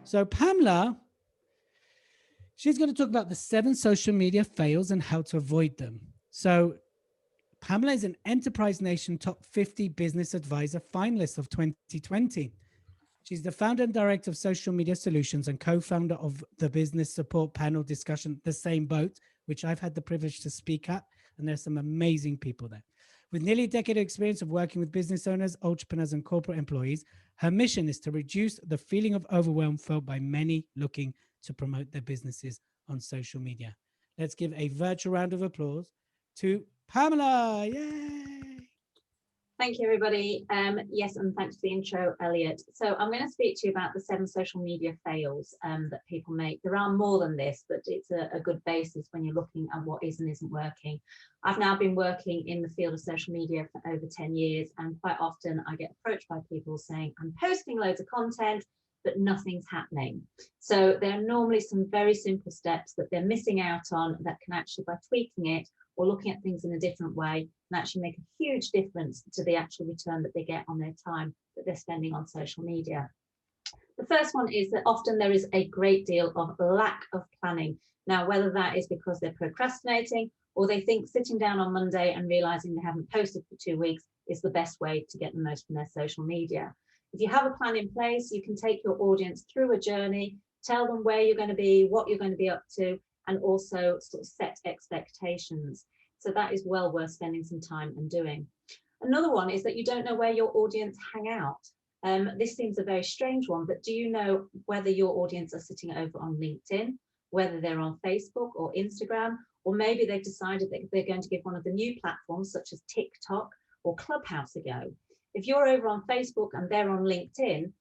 So Pamela, she's going to talk about the 7 social media fails and how to avoid them. So Pamela is an Enterprise Nation Top 50 Business Advisor finalist of 2020. She's the founder and director of Social Media Solutions and co-founder of the business support panel discussion, The Same Boat, which I've had the privilege to speak at, and there's some amazing people there. With nearly a decade of experience of working with business owners, entrepreneurs, and corporate employees, her mission is to reduce the feeling of overwhelm felt by many looking to promote their businesses on social media. Let's give a virtual round of applause to Pamela. Yay! Thank you, everybody. Yes, and thanks for the intro, Elliot. So I'm going to speak to you about the 7 social media fails that people make. There are more than this, but it's a good basis when you're looking at what is and isn't working. I've now been working in the field of social media for over 10 years, and quite often I get approached by people saying, I'm posting loads of content, but nothing's happening. So there are normally some very simple steps that they're missing out on that can actually, by tweaking it or looking at things in a different way, and actually make a huge difference to the actual return that they get on their time that they're spending on social media. The first one is that often there is a great deal of lack of planning. Now, whether that is because they're procrastinating or they think sitting down on Monday and realizing they haven't posted for 2 weeks is the best way to get the most from their social media. If you have a plan in place, you can take your audience through a journey, tell them where you're going to be, what you're going to be up to, and also sort of set expectations. So that is well worth spending some time and doing. Another one is that you don't know where your audience hang out. This seems a very strange one, but do you know whether your audience are sitting over on LinkedIn, whether they're on Facebook or Instagram, or maybe they've decided that they're going to give one of the new platforms such as TikTok or Clubhouse a go? If you're over on Facebook and they're on LinkedIn,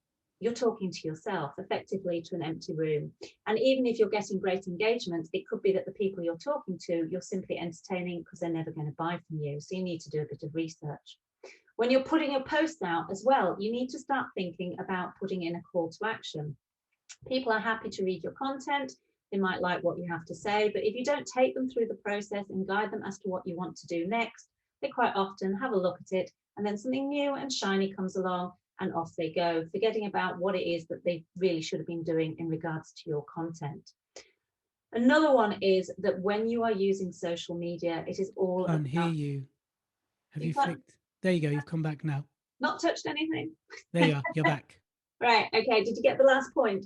you're talking to yourself, effectively to an empty room. And even if you're getting great engagement, it could be that the people you're talking to, you're simply entertaining because they're never going to buy from you. So you need to do a bit of research. When you're putting your posts out as well, you need to start thinking about putting in a call to action. People are happy to read your content. They might like what you have to say, but if you don't take them through the process and guide them as to what you want to do next, they quite often have a look at it, and then something new and shiny comes along and off they go, forgetting about what it is that they really should have been doing in regards to your content. Another one is that when you are using social media, it is all Can't hear you. Have you flicked? There you go. You've come back now. Not touched anything. There you are. You're back. Right. Okay. Did you get the last point?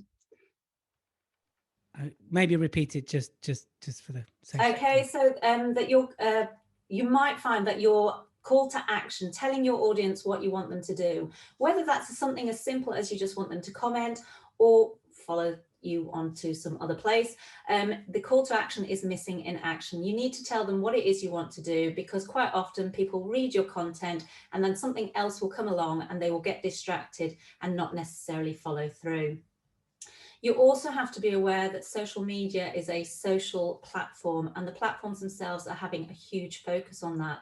Maybe repeat it just for the sake. Okay. So that you might find that your call to action, telling your audience what you want them to do, whether that's something as simple as you just want them to comment or follow you onto some other place, the call to action is missing in action. You need to tell them what it is you want to do, because quite often people read your content and then something else will come along and they will get distracted and not necessarily follow through. You also have to be aware that social media is a social platform, and the platforms themselves are having a huge focus on that.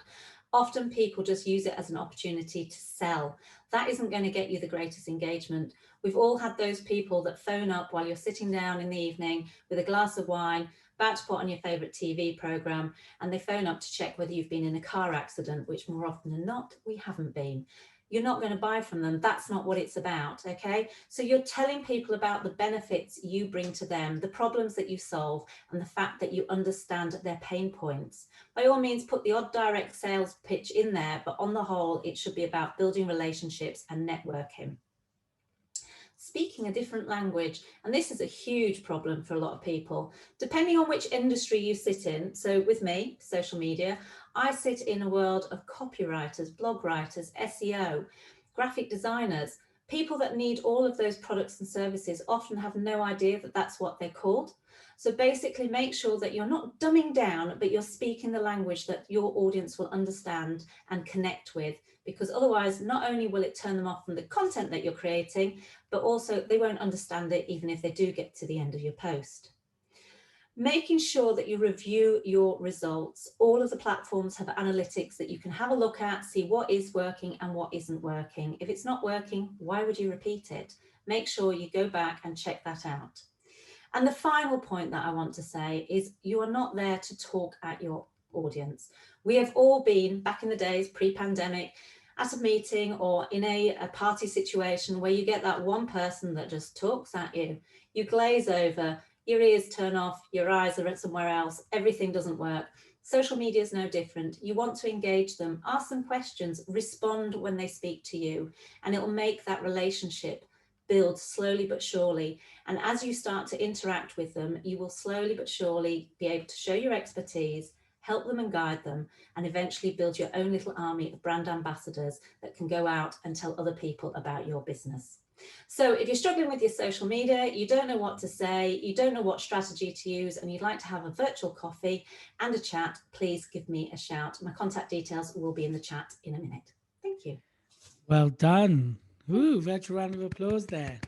Often people just use it as an opportunity to sell. That isn't going to get you the greatest engagement. We've all had those people that phone up while you're sitting down in the evening with a glass of wine, about to put on your favorite TV program, and they phone up to check whether you've been in a car accident, which more often than not, we haven't been. You're not going to buy from them. That's not what it's about, okay? So you're telling people about the benefits you bring to them, the problems that you solve, and the fact that you understand their pain points. By all means, put the odd direct sales pitch in there, but on the whole, it should be about building relationships and networking. Speaking a different language, and this is a huge problem for a lot of people, depending on which industry you sit in. So with me, social media, I sit in a world of copywriters, blog writers, SEO, graphic designers. People that need all of those products and services often have no idea that that's what they're called. So basically make sure that you're not dumbing down, but you're speaking the language that your audience will understand and connect with, because otherwise not only will it turn them off from the content that you're creating, but also they won't understand it even if they do get to the end of your post. Making sure that you review your results. All of the platforms have analytics that you can have a look at, see what is working and what isn't working. If it's not working, why would you repeat it? Make sure you go back and check that out. And the final point that I want to say is you are not there to talk at your audience. We have all been, back in the days pre-pandemic, at a meeting or in a party situation where you get that one person that just talks at you, you glaze over, your ears turn off, your eyes are somewhere else, everything doesn't work. Social media is no different. You want to engage them, ask them questions, respond when they speak to you, and it will make that relationship build slowly but surely. And as you start to interact with them, you will slowly but surely be able to show your expertise, help them and guide them, and eventually build your own little army of brand ambassadors that can go out and tell other people about your business. So if you're struggling with your social media, you don't know what to say, you don't know what strategy to use, and you'd like to have a virtual coffee and a chat, please give me a shout. My contact details will be in the chat in a minute. Thank you. Well done. Ooh, virtual round of applause there.